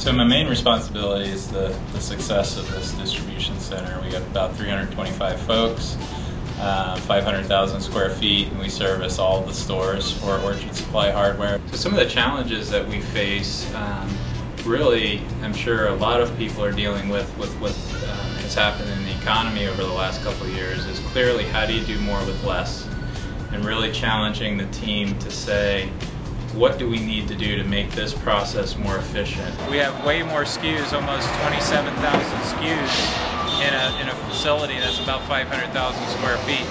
So my main responsibility is the success of this distribution center. We got about 325 folks, 500,000 square feet, and we service all the stores for Orchard Supply Hardware. So some of the challenges that we face, really, I'm sure a lot of people are dealing with what has happened in the economy over the last couple of years, is clearly how do you do more with less, and really challenging the team to say, what do we need to do to make this process more efficient? We have way more SKUs, almost 27,000 SKUs in a facility that's about 500,000 square feet.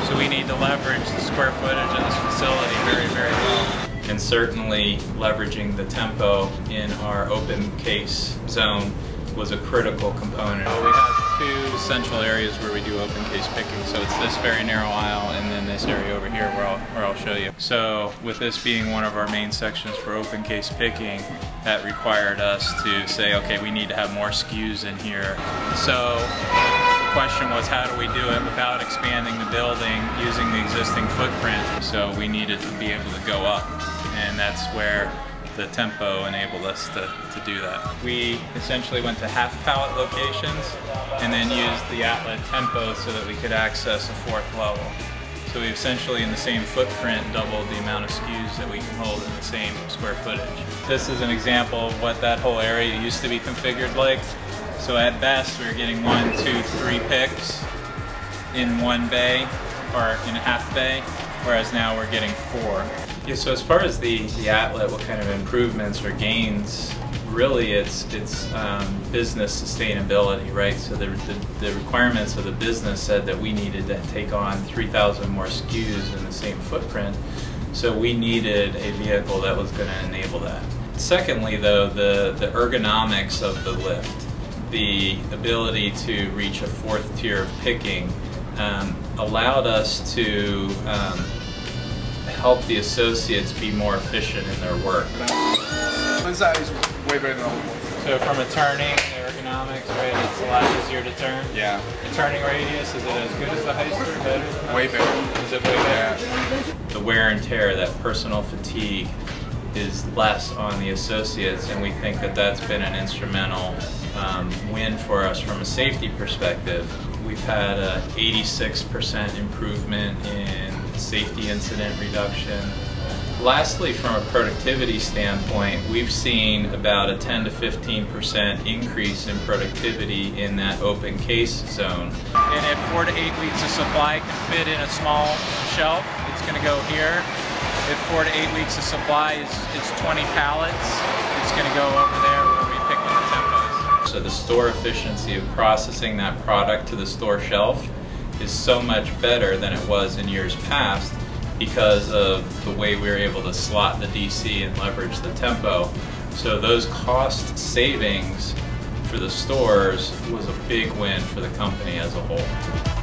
So we need to leverage the square footage of this facility very, very well. And certainly leveraging the tempo in our open case zone was a critical component. We have two central areas where we do open case picking. So it's this very narrow aisle and then this area over here where I'll show you. So with this being one of our main sections for open case picking, that required us to say, okay, we need to have more SKUs in here. So the question was, how do we do it without expanding the building using the existing footprint? So we needed to be able to go up, and that's where the tempo enabled us to do that. We essentially went to half pallet locations and then used the Atlet tempo so that we could access a fourth level. So we essentially, in the same footprint, doubled the amount of SKUs that we can hold in the same square footage. This is an example of what that whole area used to be configured like. So at best, we were getting 1, 2, 3 picks in one bay or in a half bay, whereas now we're getting 4. Yeah, so as far as the Atlet, what kind of improvements or gains, really it's business sustainability, right? So the requirements of the business said that we needed to take on 3,000 more SKUs in the same footprint, so we needed a vehicle that was going to enable that. Secondly, though, the ergonomics of the lift, the ability to reach a fourth tier of picking, allowed us to help the associates be more efficient in their work. One side is way better than the other one. So from a turning, the ergonomics, right, it's a lot easier to turn. Yeah. The turning radius, is it as good as the Heister? Better? Way better. Is it way better? Yeah. The wear and tear, that personal fatigue, is less on the associates, and we think that that's been an instrumental win for us from a safety perspective. We've had a 86% improvement in safety incident reduction. Lastly, from a productivity standpoint, we've seen about a 10 to 15% increase in productivity in that open case zone. And if 4 to 8 weeks of supply can fit in a small shelf, it's going to go here. If 4 to 8 weeks of supply is 20 pallets, it's going to go over there where we pick with the tempos. So the store efficiency of processing that product to the store shelf is so much better than it was in years past because of the way we were able to slot the DC and leverage the tempo. So those cost savings for the stores was a big win for the company as a whole.